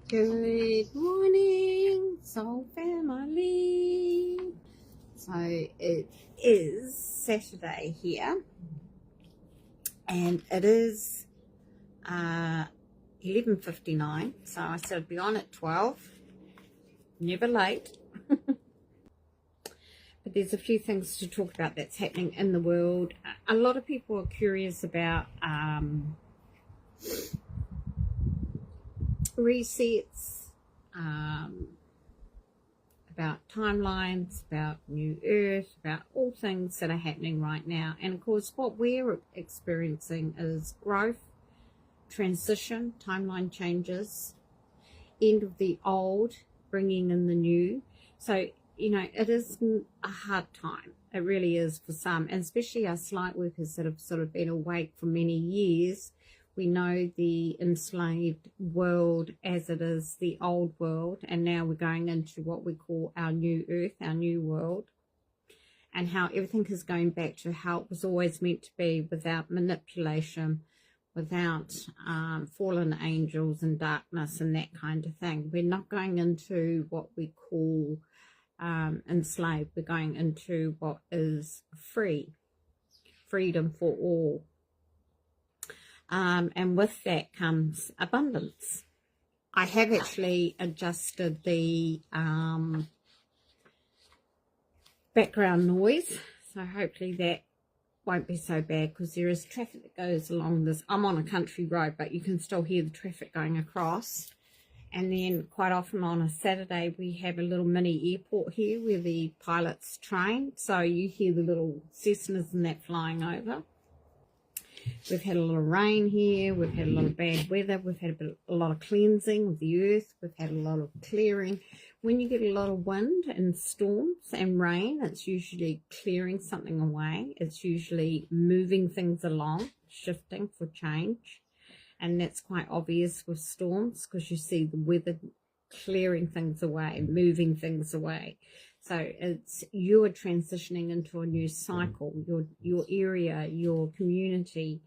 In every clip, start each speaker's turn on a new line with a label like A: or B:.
A: Good morning, soul family. So it is Saturday here, and it is 11:59. So I said I'd be on at 12. Never late. But there's a few things to talk about that's happening in the world. A lot of people are curious about resets, about timelines, about new earth, about all things that are happening right now. And of course what we're experiencing is growth, transition, timeline changes, end of the old, bringing in the new. So it is a hard time. It really is for some, and especially us light workers that have sort of been awake for many years. We know the enslaved world as it is, the old world, and now we're going into what we call our new earth, our new world, and how everything is going back to how it was always meant to be, without manipulation, without fallen angels and darkness and that kind of thing. We're not going into what we call enslaved. We're going into what is freedom for all. And with that comes abundance. I have actually adjusted the background noise, so hopefully that won't be so bad, because there is traffic that goes along this. I'm on a country road, but you can still hear the traffic going across. And then quite often on a Saturday we have a little mini airport here where the pilots train, so you hear the little Cessnas and that flying over. We've had a lot of rain here, we've had a lot of bad weather, we've had a lot of cleansing of the earth, we've had a lot of clearing. When you get a lot of wind and storms and rain, it's usually clearing something away. It's usually moving things along, shifting for change. And that's quite obvious with storms, because you see the weather clearing things away, moving things away. So it's, you are transitioning into a new cycle, your area, your community,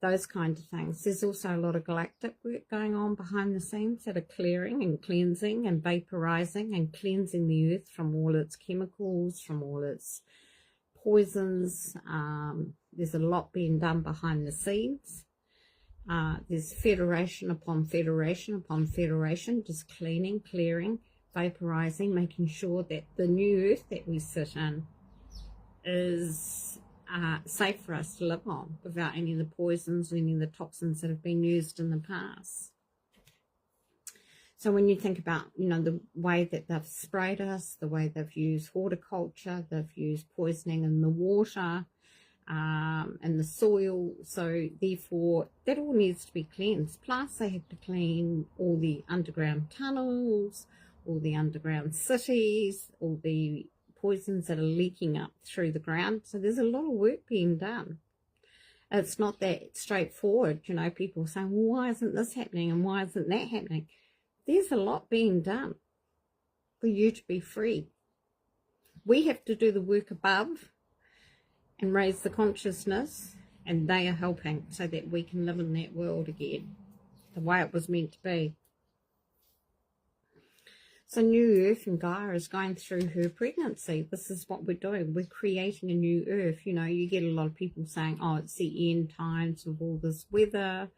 A: those kinds of things. There's also a lot of galactic work going on behind the scenes that are clearing and cleansing and vaporizing and cleansing the earth from all its chemicals, from all its poisons. There's a lot being done behind the scenes. There's federation upon federation upon federation, just cleaning, clearing, vaporizing, making sure that the new earth that we sit in is safe for us to live on, without any of the poisons, any of the toxins that have been used in the past. So when you think about, the way that they've sprayed us, the way they've used horticulture, they've used poisoning in the water, and the soil, so therefore that all needs to be cleansed. Plus they have to clean all the underground tunnels, all the underground cities, all the poisons that are leaking up through the ground. So there's a lot of work being done. It's not that straightforward. People saying, well, why isn't this happening and why isn't that happening? There's a lot being done for you to be free. We have to do the work above and raise the consciousness, and they are helping so that we can live in that world again, the way it was meant to be. So New Earth and Gaia is going through her pregnancy. This is what we're doing. We're creating a new Earth. You get a lot of people saying, oh, it's the end times of all this weather,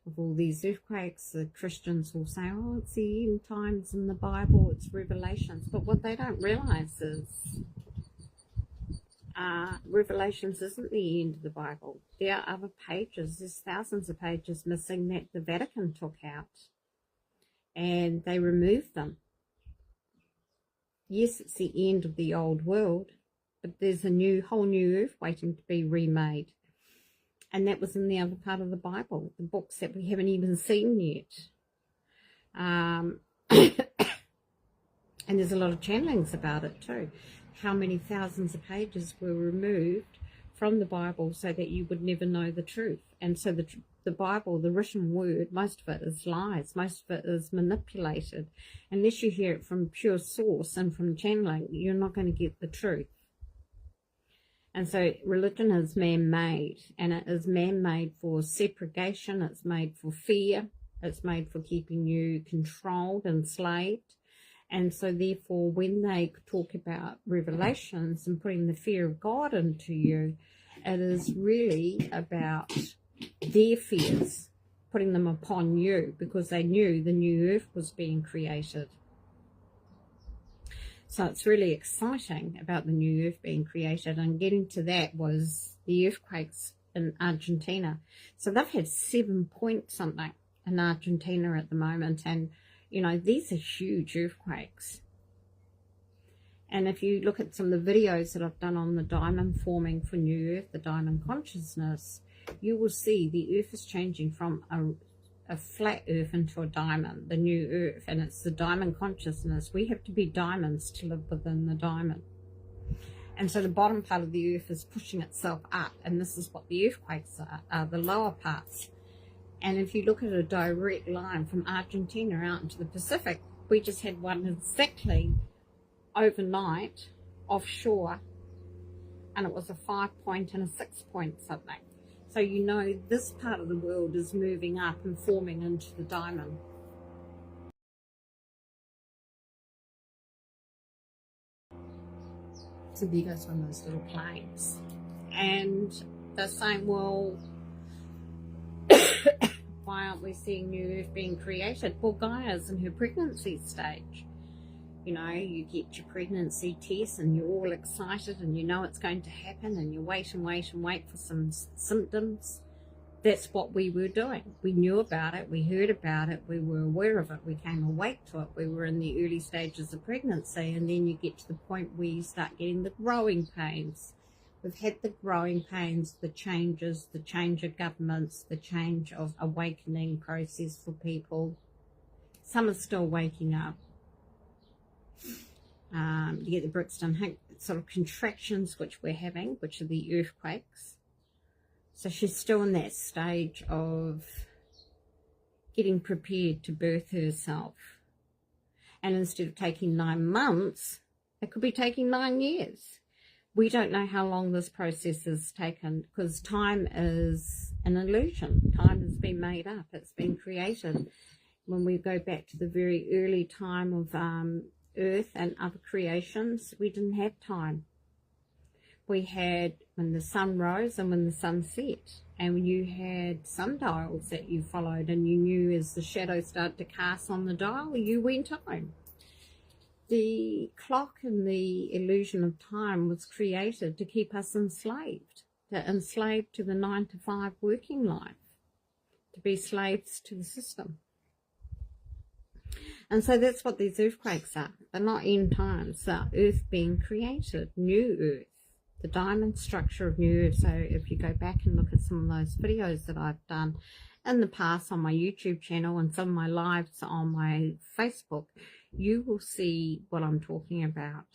A: of all these earthquakes. The Christians will say, oh, it's the end times in the Bible, it's Revelations. But what they don't realize is Revelations isn't the end of the Bible. There are other pages. There's thousands of pages missing that the Vatican took out, and they removed them. Yes, it's the end of the old world, but there's a whole new earth waiting to be remade. And that was in the other part of the Bible, the books that we haven't even seen yet. And there's a lot of channelings about it too. How many thousands of pages were removed from the Bible so that you would never know the truth. And so the Bible, the written word, most of it is lies, most of it is manipulated. Unless you hear it from pure source and from channeling, you're not going to get the truth. And so religion is man-made, and it is man-made for segregation, it's made for fear, It's made for keeping you controlled, enslaved. And so therefore, when they talk about revelations and putting the fear of God into you, it is really about their fears, putting them upon you, because they knew the new earth was being created. So it's really exciting about the new earth being created, and getting to that was the earthquakes in Argentina. So they've had 7 point something in Argentina at the moment, and you know, these are huge earthquakes. And if you look at some of the videos that I've done on the diamond forming for new earth, the diamond consciousness, you will see the earth is changing from a flat earth into a diamond, the new earth, and it's the diamond consciousness. We have to be diamonds to live within the diamond. And so the bottom part of the earth is pushing itself up, and this is what the earthquakes are the lower parts. And if you look at a direct line from Argentina out into the Pacific, we just had one exactly overnight offshore, and it was a 5 point and a 6 point something. So you know this part of the world is moving up and forming into the diamond. So there goes one of those little planes. And they're saying, well, why aren't we seeing new earth being created? Well, Gaia's in her pregnancy stage. You know, you get your pregnancy test and you're all excited and you know it's going to happen, and you wait and wait and wait for some symptoms. That's what we were doing. We knew about it, we heard about it, we were aware of it, we came awake to it. We were in the early stages of pregnancy, and then you get to the point where you start getting the growing pains. We've had the growing pains, the changes, the change of governments, the change of awakening process for people. Some are still waking up. You get the Brixton sort of contractions, which we're having, which are the earthquakes. So she's still in that stage of getting prepared to birth herself. And instead of taking 9 months, it could be taking 9 years. We don't know how long this process has taken, because time is an illusion. Time has been made up. It's been created. When we go back to the very early time of Earth and other creations, we didn't have time. We had when the sun rose and when the sun set, and you had sundials that you followed, and you knew as the shadow started to cast on the dial, you went home. The clock and the illusion of time was created to keep us enslaved, to the 9 to 5 working life, to be slaves to the system. And so that's what these earthquakes are. They're not end times. They're earth being created, new earth, the diamond structure of new earth. So if you go back and look at some of those videos that I've done in the past on my YouTube channel and some of my lives on my Facebook, you will see what I'm talking about.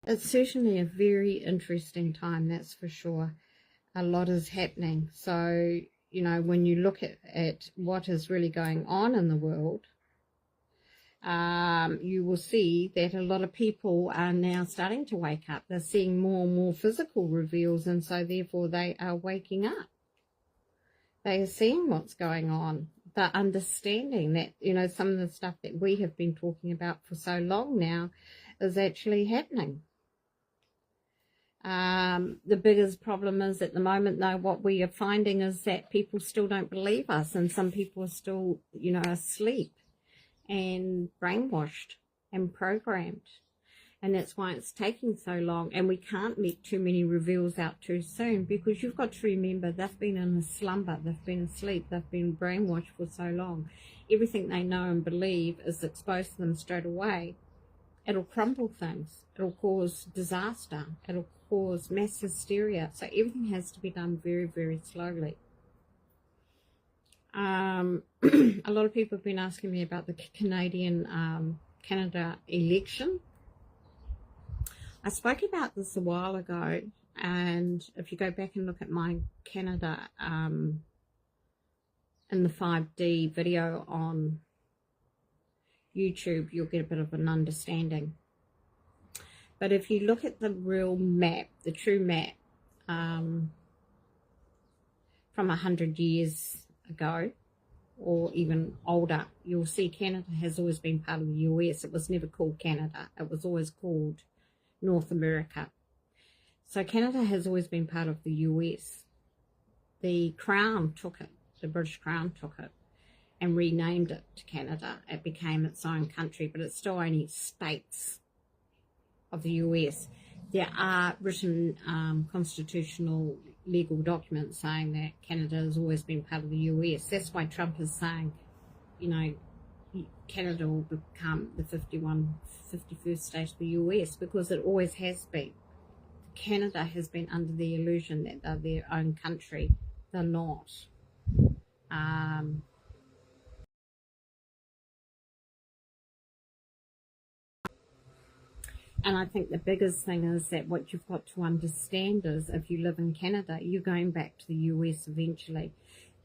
A: It's certainly a very interesting time, that's for sure. A lot is happening. So, you know, when you look at what is really going on in the world, you will see that a lot of people are now starting to wake up. They're seeing more and more physical reveals, and so therefore they are waking up. They are seeing what's going on. They're understanding that, you know, some of the stuff that we have been talking about for so long now is actually happening. The biggest problem is at the moment, though, what we are finding is that people still don't believe us, and some people are still, you know, asleep and brainwashed and programmed. And that's why it's taking so long, and we can't let too many reveals out too soon, because you've got to remember they've been in a slumber, they've been asleep, they've been brainwashed for so long. Everything they know and believe is exposed to them straight away. It'll crumble things, it'll cause disaster, it'll cause mass hysteria. So everything has to be done very, very slowly. A lot of people have been asking me about the Canada election. I spoke about this a while ago, and if you go back and look at my Canada in the 5D video on YouTube, you'll get a bit of an understanding. But if you look at the real map, the true map, from 100 years ago or even older, you'll see Canada has always been part of the US. It was never called Canada. It was always called North America. So Canada has always been part of the US. The Crown took it, the British Crown took it and renamed it to Canada. It became its own country, but it's still only states of the US. There are written constitutional legal documents saying that Canada has always been part of the US. That's why Trump is saying, you know, Canada will become the 51st state of the US, because it always has been. Canada has been under the illusion that they're their own country. They're not. And I think the biggest thing is that what you've got to understand is, if you live in Canada, you're going back to the US eventually.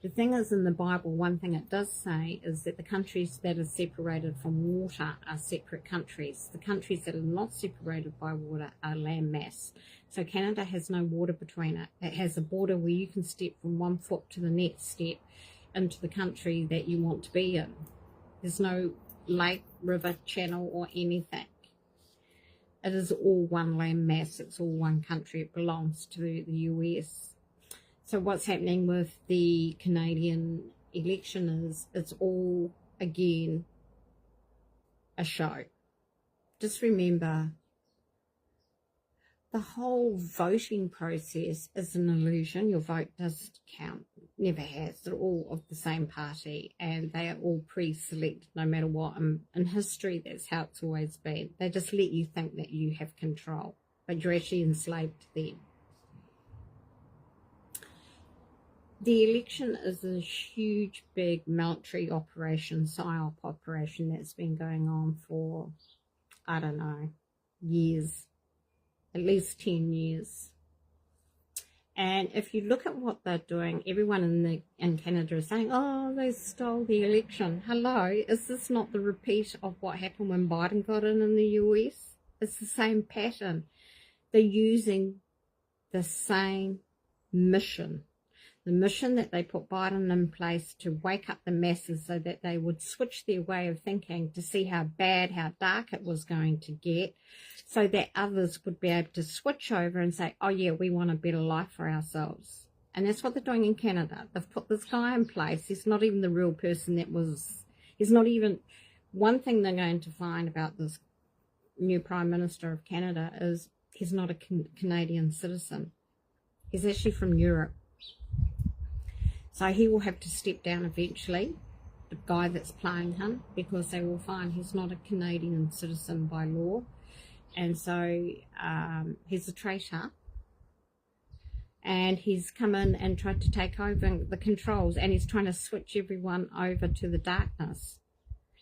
A: The thing is, in the Bible, one thing it does say is that the countries that are separated from water are separate countries. The countries that are not separated by water are landmass. So Canada has no water between it. It has a border where you can step from one foot to the next step into the country that you want to be in. There's no lake, river, channel or anything. It is all one landmass. It's all one country. It belongs to the US. So what's happening with the Canadian election is it's all, again, a show. Just remember, the whole voting process is an illusion. Your vote doesn't count. Never has. They're all of the same party, and they are all pre-selected no matter what. In history, that's how it's always been. They just let you think that you have control, but you're actually enslaved to them. The election is a huge, big military operation, PSYOP operation that's been going on for, I don't know, years, at least 10 years. And if you look at what they're doing, everyone in Canada is saying, oh, they stole the election. Hello, is this not the repeat of what happened when Biden got in the US? It's the same pattern. They're using the same mission. The mission that they put Biden in place to wake up the masses so that they would switch their way of thinking to see how bad, how dark it was going to get, so that others would be able to switch over and say, oh yeah, we want a better life for ourselves. And that's what they're doing in Canada. They've put this guy in place. He's not even the real person that was, he's not even, one thing they're going to find about this new Prime Minister of Canada is he's not a Canadian citizen. He's actually from Europe. So he will have to step down eventually, the guy that's playing him, because they will find he's not a Canadian citizen by law. And so he's a traitor. And he's come in and tried to take over the controls, and he's trying to switch everyone over to the darkness,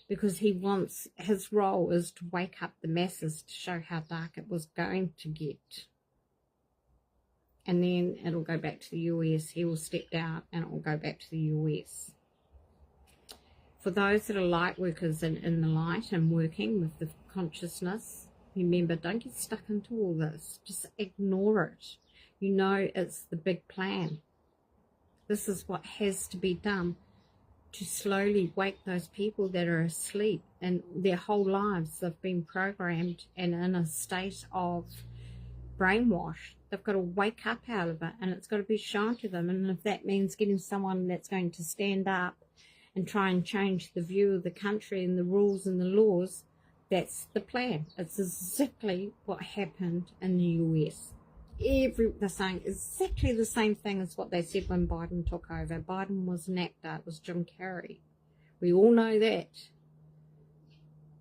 A: because he wants, his role is to wake up the masses to show how dark it was going to get. And then it'll go back to the US. He will step down and it will go back to the US. For those that are light workers in the light and working with the consciousness, remember, don't get stuck into all this. Just ignore it. You know it's the big plan. This is what has to be done to slowly wake those people that are asleep, and their whole lives they've been programmed and in a state of brainwash. They've got to wake up out of it, and it's got to be shown to them. And if that means getting someone that's going to stand up and try and change the view of the country and the rules and the laws, that's the plan. It's exactly what happened in the US. They're saying exactly the same thing as what they said when Biden took over. Biden was an actor. It was Jim Carrey. We all know that.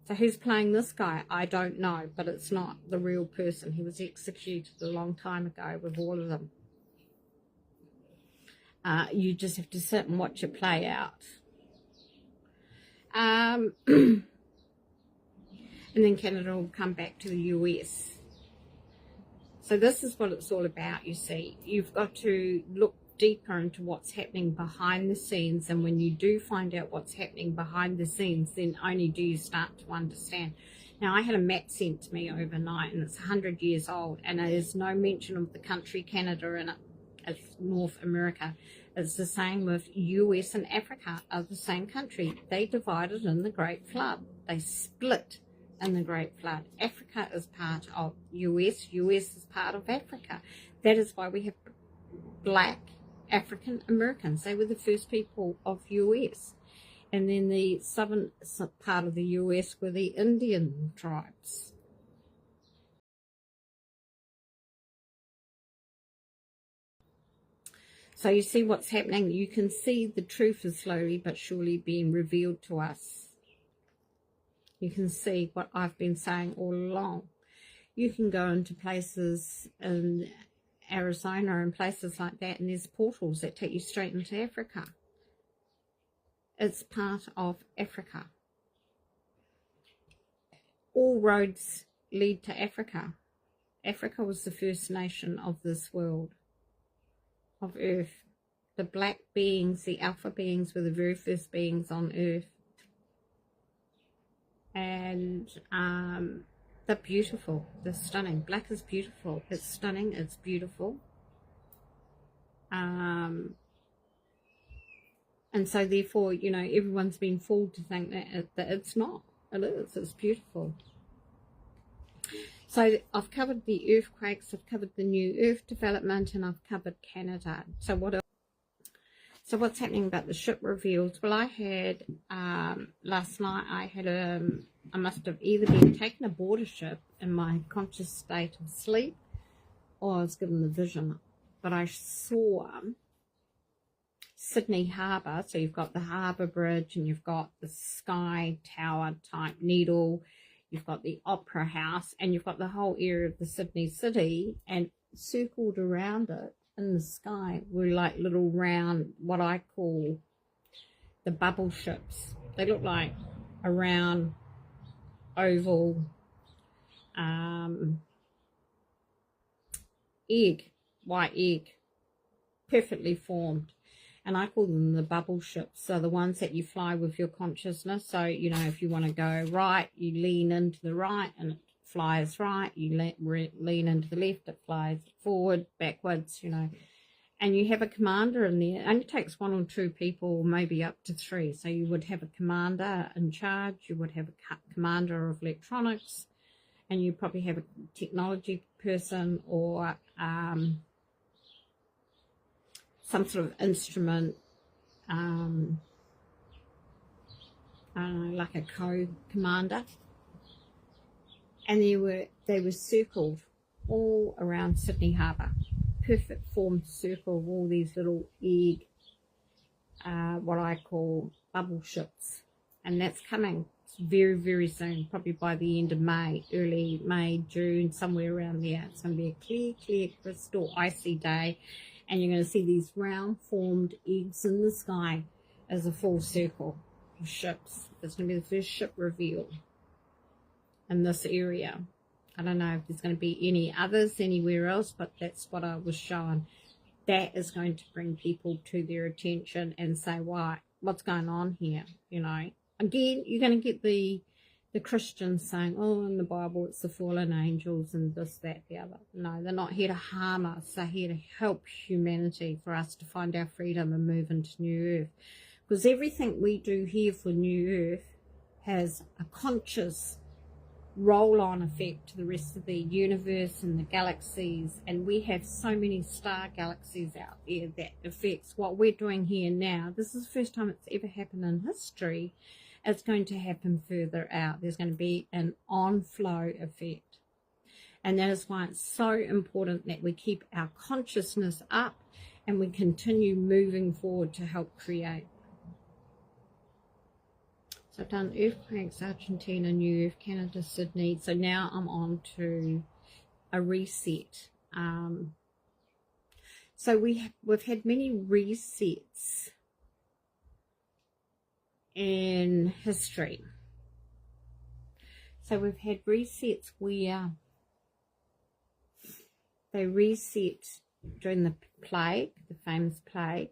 A: So who's playing this guy? I don't know, but it's not the real person. He was executed a long time ago with all of them. You just have to sit and watch it play out. And then Canada will come back to the US. So this is what it's all about, you see. You've got to look deeper into what's happening behind the scenes, and when you do find out what's happening behind the scenes, then only do you start to understand. Now, I had a map sent to me overnight, and it's 100 years old, and there's no mention of the country Canada in it. it's North America. It's the same with US and Africa are the same country. They divided in the Great Flood. They split in the Great Flood. Africa is part of US. US is part of Africa. That is why we have black African Americans. They were the first people of US. And then the southern part of the US were the Indian tribes. So you see what's happening. You can see the truth is slowly but surely being revealed to us. You can see what I've been saying all along. You can go into places in Arizona and places like that, and there's portals that take you straight into Africa. It's part of Africa. All roads lead to Africa. Africa was the first nation of this world, of Earth. The black beings, the alpha beings, were the very first beings on Earth. And they're beautiful. They're stunning. Black is beautiful. It's stunning. It's beautiful. And so therefore, you know, everyone's been fooled to think that it's not. It is. It's beautiful. So I've covered the earthquakes, I've covered the new earth development, and I've covered Canada. So what's happening about the ship reveals? Well, I had last night I must have either been taken aboard a ship in my conscious state of sleep, or I was given the vision. But I saw Sydney Harbour. So you've got the Harbour Bridge, and you've got the Sky Tower type needle. You've got the Opera House, and you've got the whole area of the Sydney city, and circled around it in the sky were like little round, what I call the bubble ships. They look like a round, oval egg, white egg, perfectly formed. And I call them the bubble ships. So the ones that you fly with your consciousness. So, you know, if you want to go right, you lean into the right and it flies right. You lean into the left, it flies forward, backwards, you know. And you have a commander in there. It only takes 1 or 2 people, maybe up to 3. So you would have a commander in charge. You would have a commander of electronics. And you probably have a technology person, or some sort of instrument, I don't know, like a co-commander. And they were circled all around Sydney Harbour. Perfect formed circle of all these little egg, what I call bubble ships. And that's coming very, very soon, probably by the end of May, early May, June, somewhere around there. It's going to be a clear, clear, crystal, icy day. And you're going to see these round formed eggs in the sky as a full circle of ships. It's going to be the first ship reveal in this area. I don't know if there's going to be any others anywhere else, but that's what I was shown. That is going to bring people to their attention and say, what's going on here? You know, again, you're going to get the Christians saying, oh, in the Bible it's the fallen angels and this, that, the other. No, they're not here to harm us. They're here to help humanity, for us to find our freedom and move into new earth. Because everything we do here for new earth has a conscious roll-on effect to the rest of the universe and the galaxies. And we have so many star galaxies out there that affects what we're doing here now. This is the first time it's ever happened in history. It's going to happen further out. There's going to be an on-flow effect. And that is why it's so important that we keep our consciousness up and we continue moving forward to help create. So I've done earthquakes, Argentina, New Earth, Canada, Sydney. So now I'm on to a reset. So we've had many resets in history. So we've had resets where they reset during the plague, the famous plague,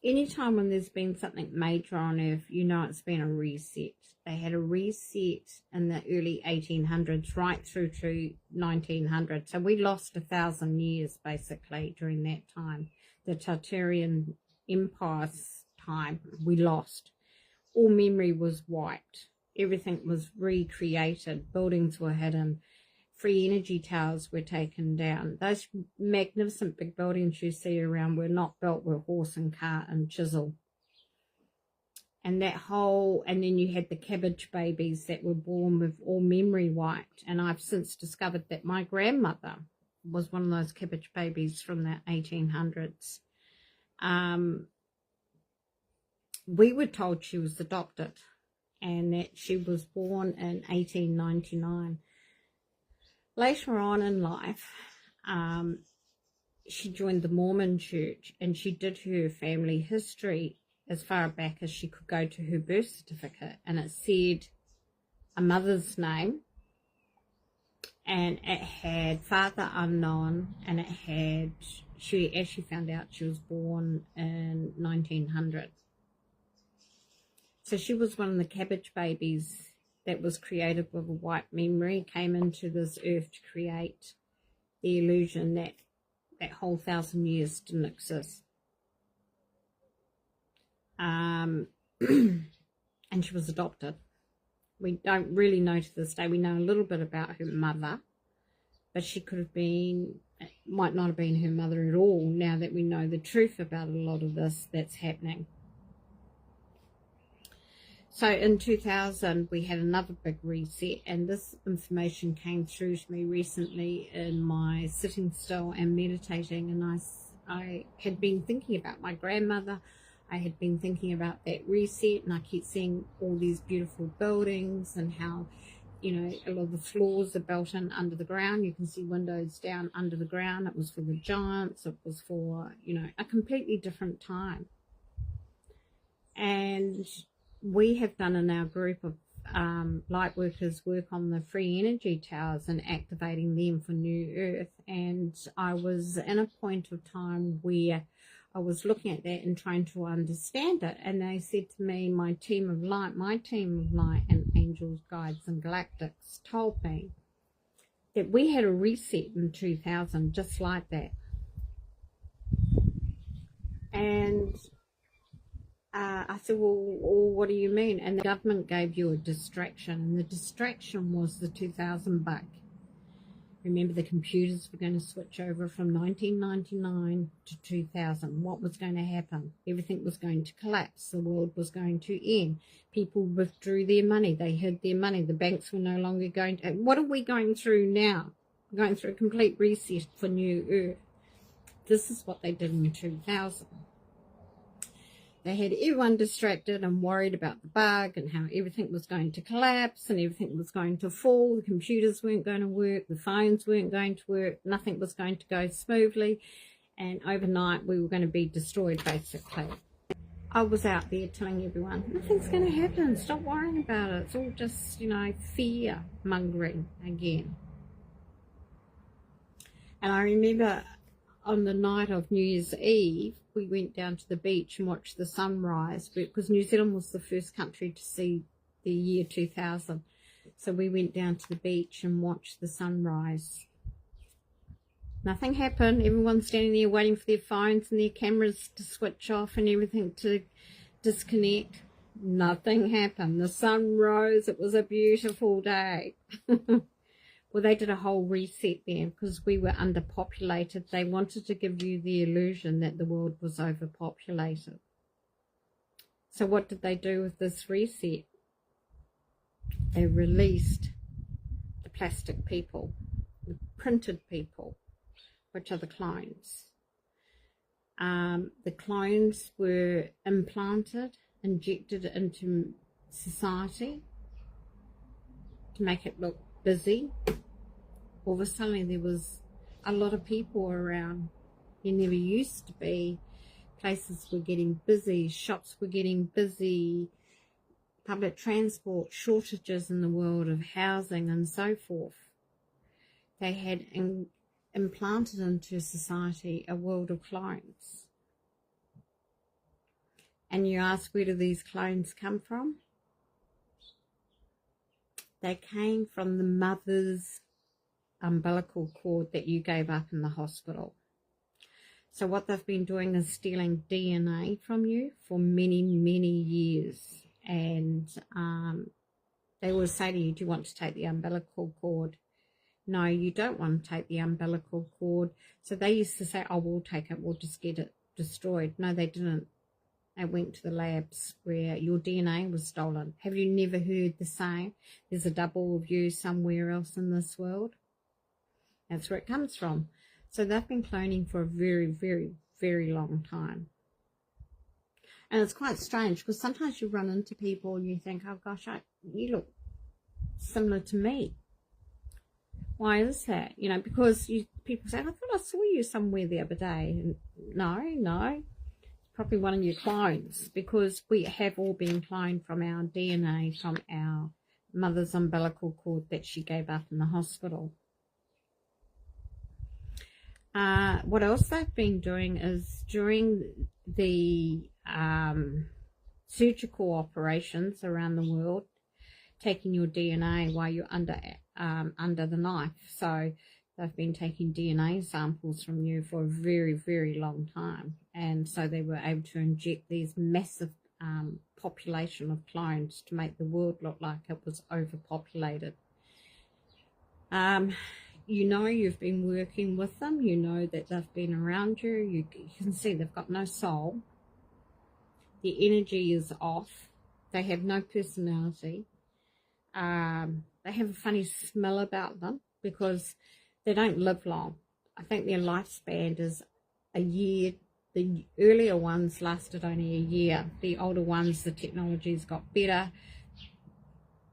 A: anytime when there's been something major on Earth, you know it's been a reset. They had a reset in the early 1800s right through to 1900. So we lost 1,000 years basically during that time. The Tartarian Empire's time, we lost. All memory was wiped. Everything was recreated. Buildings were hidden. Free energy towers were taken down. Those magnificent big buildings you see around were not built with horse and cart and chisel. And then you had the cabbage babies that were born with all memory wiped. And I've since discovered that my grandmother was one of those cabbage babies from the 1800s. We were told she was adopted and that she was born in 1899. Later on in life, she joined the Mormon church, and she did her family history as far back as she could go to her birth certificate, and it said a mother's name, and it had father unknown, and it had, she actually found out she was born in 1900. So she was one of the cabbage babies that was created with a white memory, came into this earth to create the illusion that that whole 1,000 years didn't exist. And she was adopted. We don't really know to this day. We know a little bit about her mother, but she could have been, might not have been her mother at all, now that we know the truth about a lot of this that's happening. So in 2000, we had another big reset, and this information came through to me recently in my sitting still and meditating, and I had been thinking about my grandmother. I had been thinking about that reset, and I keep seeing all these beautiful buildings and how, you know, a lot of the floors are built in under the ground. You can see windows down under the ground. It was for the giants. It was for, you know, a completely different time. And we have done in our group of light workers work on the free energy towers and activating them for New Earth. And I was in a point of time where I was looking at that and trying to understand it. And they said to me, my team of light and angels, guides and galactics told me that we had a reset in 2000 just like that. And I said, well, what do you mean? And the government gave you a distraction, and the distraction was the 2000 bug. Remember, the computers were going to switch over from 1999 to 2000. What was going to happen? Everything was going to collapse. The world was going to end. People withdrew their money. They hid their money. The banks were no longer going to... What are we going through now? We're going through a complete reset for New Earth. This is what they did in 2000. They had everyone distracted and worried about the bug and how everything was going to collapse and everything was going to fall. The computers weren't going to work. The phones weren't going to work. Nothing was going to go smoothly. And overnight, we were going to be destroyed, basically. I was out there telling everyone, nothing's going to happen. Stop worrying about it. It's all just, you know, fear-mongering again. And I remember on the night of New Year's Eve, we went down to the beach and watched the sunrise, because New Zealand was the first country to see the year 2000. So we went down to the beach and watched the sunrise. Nothing happened. Everyone's standing there waiting for their phones and their cameras to switch off and everything to disconnect. Nothing happened. The sun rose. It was a beautiful day. Well, they did a whole reset there because we were underpopulated. They wanted to give you the illusion that the world was overpopulated. So what did they do with this reset? They released the plastic people, the printed people, which are the clones. The clones were implanted, injected into society to make it look busy. All of a sudden there was a lot of people around. There never used to be. Places were getting busy, shops were getting busy, public transport, shortages in the world of housing and so forth. They had implanted into society a world of clones. and you ask, where do these clones come from? They came from the mother's umbilical cord that you gave up in the hospital. So what they've been doing is stealing DNA from you for many, many years. And they will say to you, do you want to take the umbilical cord? No, you don't want to take the umbilical cord. So they used to say, oh, we'll take it, we'll just get it destroyed. No, they didn't. They went to the labs where your DNA was stolen. Have you never heard the saying, there's a double of you somewhere else in this world? That's where it comes from. So they've been cloning for a very, very, very long time. And it's quite strange because sometimes you run into people and you think, oh gosh, you look similar to me. Why is that? You know, because people say, I thought I saw you somewhere the other day. And no, it's probably one of your clones, because we have all been cloned from our DNA, from our mother's umbilical cord that she gave up in the hospital. What else they've been doing is during the surgical operations around the world, taking your DNA while you're under the knife. So they've been taking DNA samples from you for a very, very long time, and so they were able to inject these massive population of clones to make the world look like it was overpopulated. You know, you've been working with them, you know that they've been around you, you can see they've got no soul, their energy is off, they have no personality, they have a funny smell about them because they don't live long. I think their lifespan is a year. The earlier ones lasted only a year, the older ones, the technology's got better,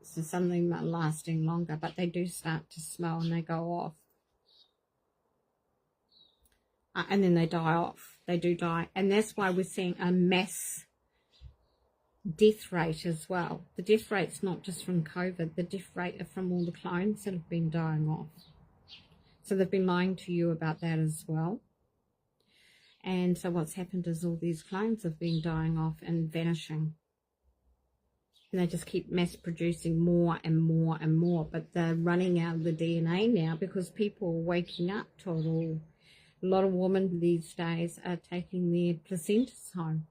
A: so some of them are lasting longer, but they do start to smell and they go off. And then they die off. They do die. And that's why we're seeing a mass death rate as well. The death rate's not just from COVID. The death rate are from all the clones that have been dying off. So they've been lying to you about that as well. And so what's happened is all these clones have been dying off and vanishing. And they just keep mass producing more and more and more. But they're running out of the DNA now because people are waking up to it all. A lot of women these days are taking their placentas home,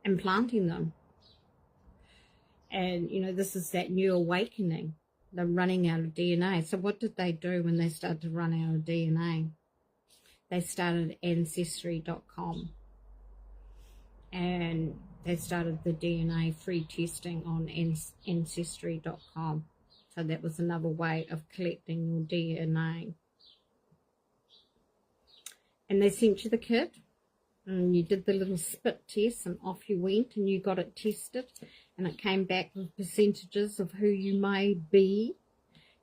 A: implanting them. And, you know, this is that new awakening. They're running out of DNA. So what did they do when they started to run out of DNA? They started Ancestry.com. And they started the DNA free testing on Ancestry.com. So that was another way of collecting your DNA. And they sent you the kit, and you did the little spit test, and off you went, and you got it tested, and it came back with percentages of who you may be.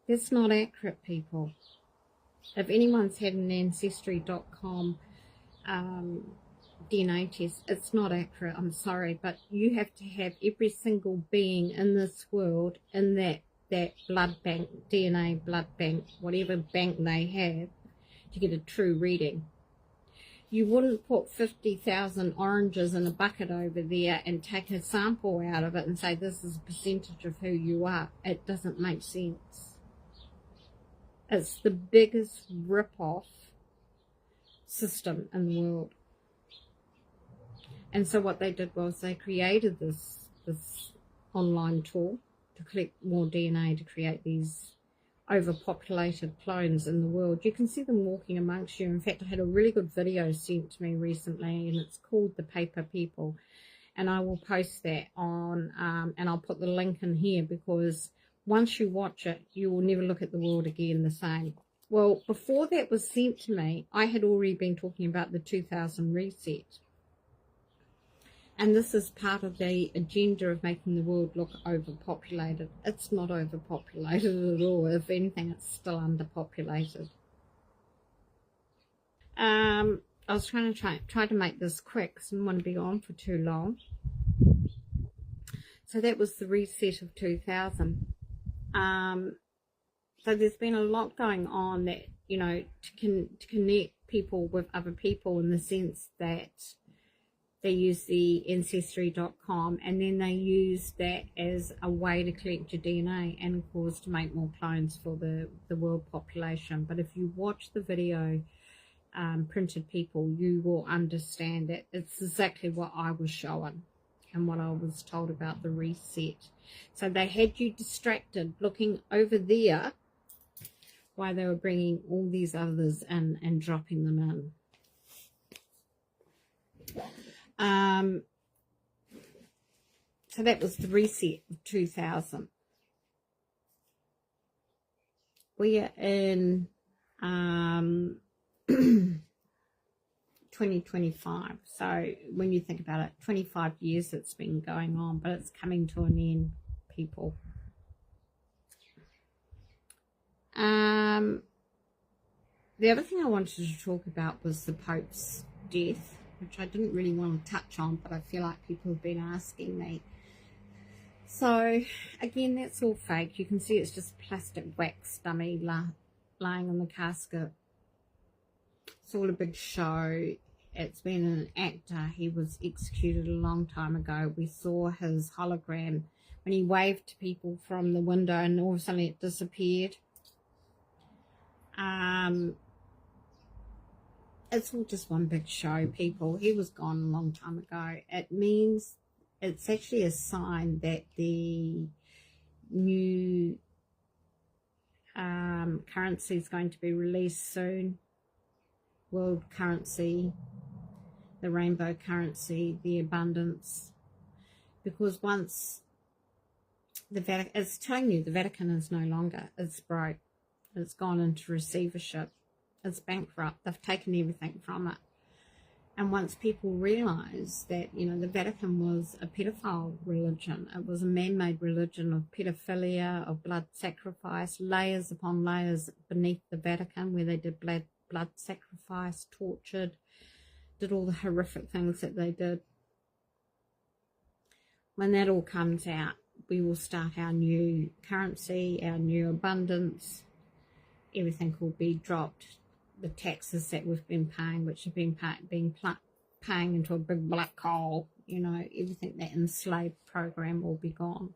A: That's not accurate, people. If anyone's had an Ancestry.com DNA test, it's not accurate, I'm sorry, but you have to have every single being in this world in that blood bank, DNA blood bank, whatever bank they have, to get a true reading. You wouldn't put 50,000 oranges in a bucket over there and take a sample out of it and say this is a percentage of who you are. It doesn't make sense. It's the biggest rip-off system in the world. And so what they did was they created this online tool to collect more DNA to create these overpopulated clones in the world. You can see them walking amongst you. In fact, I had a really good video sent to me recently, and it's called The Paper People, and I will post that on and I'll put the link in here, because once you watch it, you will never look at the world again the same. Well, before that was sent to me, I had already been talking about the 2000 reset. And this is part of the agenda of making the world look overpopulated. It's not overpopulated at all. If anything, it's still underpopulated. I was trying to make this quick because I didn't want to be on for too long. So that was the reset of 2000. So there's been a lot going on that you know, to connect people with other people, in the sense that they use the ancestry.com, and then they use that as a way to collect your DNA and, of course, to make more clones for the world population. But if you watch the video, Printed People, you will understand that it's exactly what I was showing and what I was told about the reset. So they had you distracted looking over there while they were bringing all these others in and dropping them in. So that was the reset of 2000. We are in 2025. So when you think about it, 25 years it's been going on, but it's coming to an end, people. The other thing I wanted to talk about was the Pope's death, which I didn't really want to touch on, but I feel like people have been asking me. So again, that's all fake. You can see it's just a plastic wax dummy lying on the casket. It's all a big show. It's been an actor. He was executed a long time ago. We saw his hologram when he waved to people from the window, and all of a sudden it disappeared. It's all just one big show, people. He was gone a long time ago. It means it's actually a sign that the new currency is going to be released soon. World currency, the rainbow currency, the abundance. Because once the Vatican, it's telling you the Vatican is no longer, it's broke. It's gone into receivership. It's bankrupt. They've taken everything from it. And once people realise that, you know, the Vatican was a pedophile religion, it was a man-made religion of pedophilia, of blood sacrifice, layers upon layers beneath the Vatican, where they did blood sacrifice, tortured, did all the horrific things that they did. When that all comes out, we will start our new currency, our new abundance. Everything will be dropped. The taxes that we've been paying, which have been paying into a big black hole, you know, everything that enslaved program will be gone.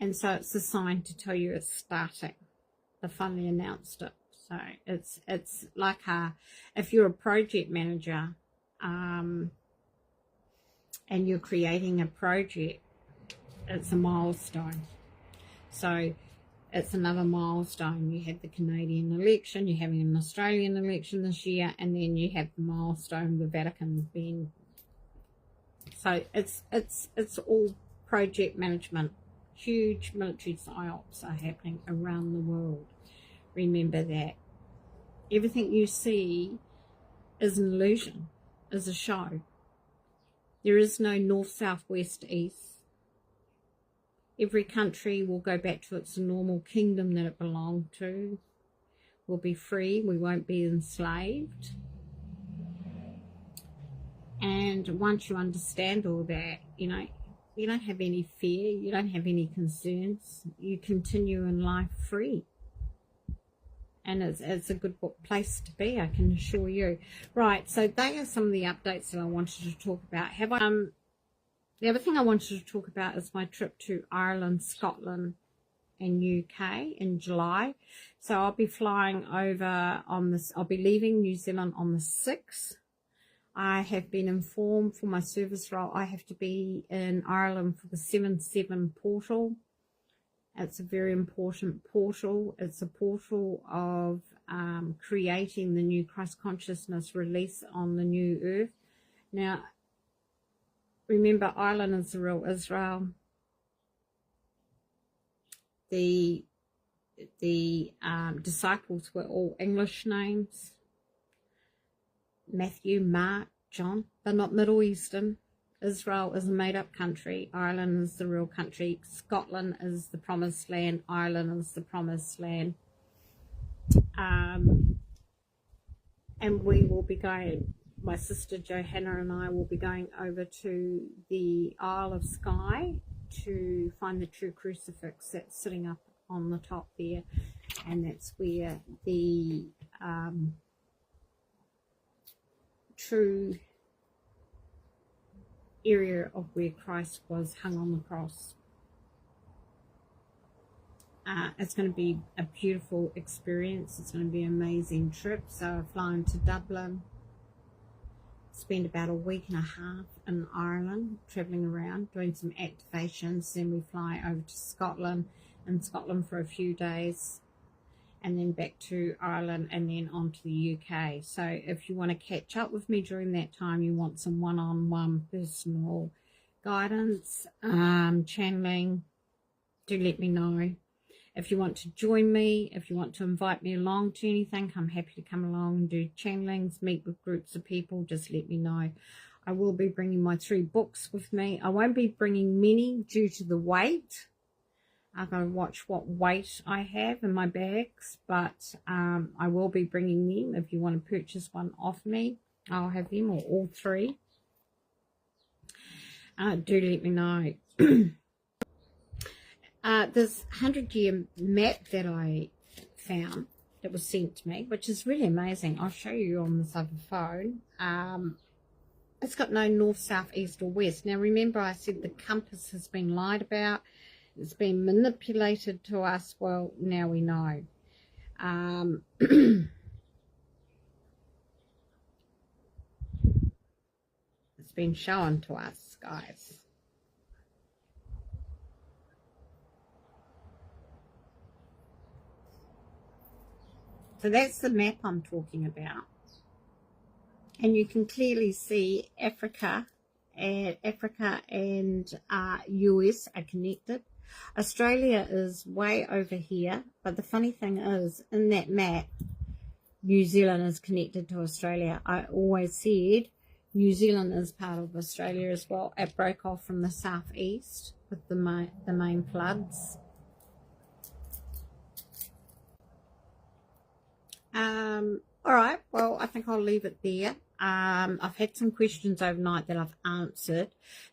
A: And so it's a sign to tell you it's starting. They finally announced it. So it's like if you're a project manager and you're creating a project, it's a milestone. So it's another milestone. You have the Canadian election, you're having an Australian election this year, and then you have the milestone, the Vatican being. So it's all project management. Huge military psyops are happening around the world. Remember that. Everything you see is an illusion, is a show. There is no north, south, west, east. Every country will go back to its normal kingdom that it belonged to. We'll be free. We won't be enslaved. And once you understand all that, you know, you don't have any fear. You don't have any concerns. You continue in life free. And it's a good place to be, I can assure you. Right, so they are some of the updates that I wanted to talk about. The other thing I wanted to talk about is my trip to Ireland, Scotland, and UK in July. So I'll be flying over on this. I'll be leaving New Zealand on the 6th. I have been informed for my service role I have to be in Ireland for the 7/7 portal. It's a very important portal. It's a portal of creating the new Christ consciousness release on the new earth. Now, remember, Ireland is the real Israel. The disciples were all English names. Matthew, Mark, John. They're not Middle Eastern. Israel is a made-up country. Ireland is the real country. Scotland is the promised land. Ireland is the promised land. And we will be going, my sister Johanna and I will be going over to the Isle of Skye to find the true crucifix that's sitting up on the top there. and that's where the true area of where Christ was hung on the cross. It's going to be a beautiful experience. It's going to be an amazing trip. So flying to Dublin, spend about a week and a half in Ireland, travelling around, doing some activations. Then we fly over to Scotland, in Scotland for a few days, and then back to Ireland, and then on to the UK. So if you want to catch up with me during that time, you want some one-on-one personal guidance, channeling, do let me know. If you want to join me, if you want to invite me along to anything, I'm happy to come along and do channelings, meet with groups of people, just let me know. I will be bringing my 3 books with me. I won't be bringing many due to the weight. I've got to watch what weight I have in my bags, but I will be bringing them. If you want to purchase one off me, I'll have them, or all 3. Do let me know. This 100-year map that I found that was sent to me, which is really amazing. I'll show you on this other phone. It's got no north, south, east or west. Now remember, I said the compass has been lied about. It's been manipulated to us. Well, now we know. It's been shown to us, guys. So that's the map I'm talking about. And you can clearly see Africa and US are connected. Australia is way over here, but the funny thing is, in that map, New Zealand is connected to Australia. I always said New Zealand is part of Australia as well. It broke off from the southeast with the main floods. All right, well, I think I'll leave it there. I've had some questions overnight that I've answered.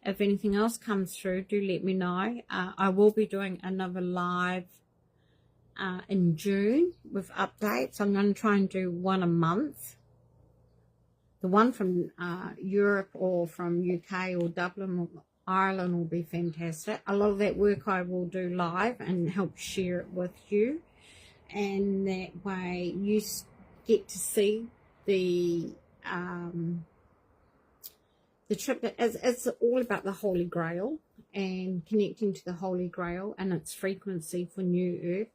A: If anything else comes through, do let me know. I will be doing another live in June with updates. I'm going to try and do one a month. The one from Europe or from UK or Dublin or Ireland will be fantastic. A lot of that work I will do live and help share it with you. And that way you get to see the trip. It's all about the Holy Grail and connecting to the Holy Grail and its frequency for New Earth.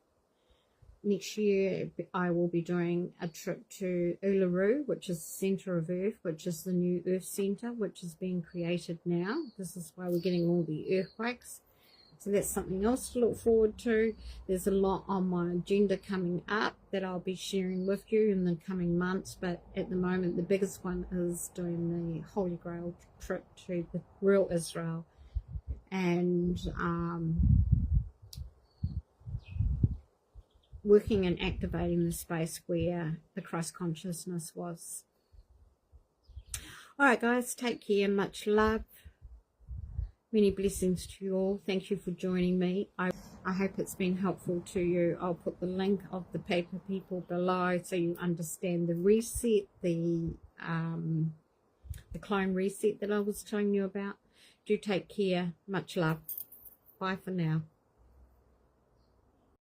A: Next year I will be doing a trip to Uluru, which is the centre of Earth, which is the new Earth centre, which is being created now. This is why we're getting all the earthquakes. So that's something else to look forward to. There's a lot on my agenda coming up that I'll be sharing with you in the coming months. But at the moment, the biggest one is doing the Holy Grail trip to the real Israel. And working and activating the space where the Christ consciousness was. All right, guys, take care. Much love. Many blessings to you all. Thank you for joining me. I hope it's been helpful to you. I'll put the link of the paper people below so you understand the reset, the clone reset that I was telling you about. Do take care. Much love. Bye for now.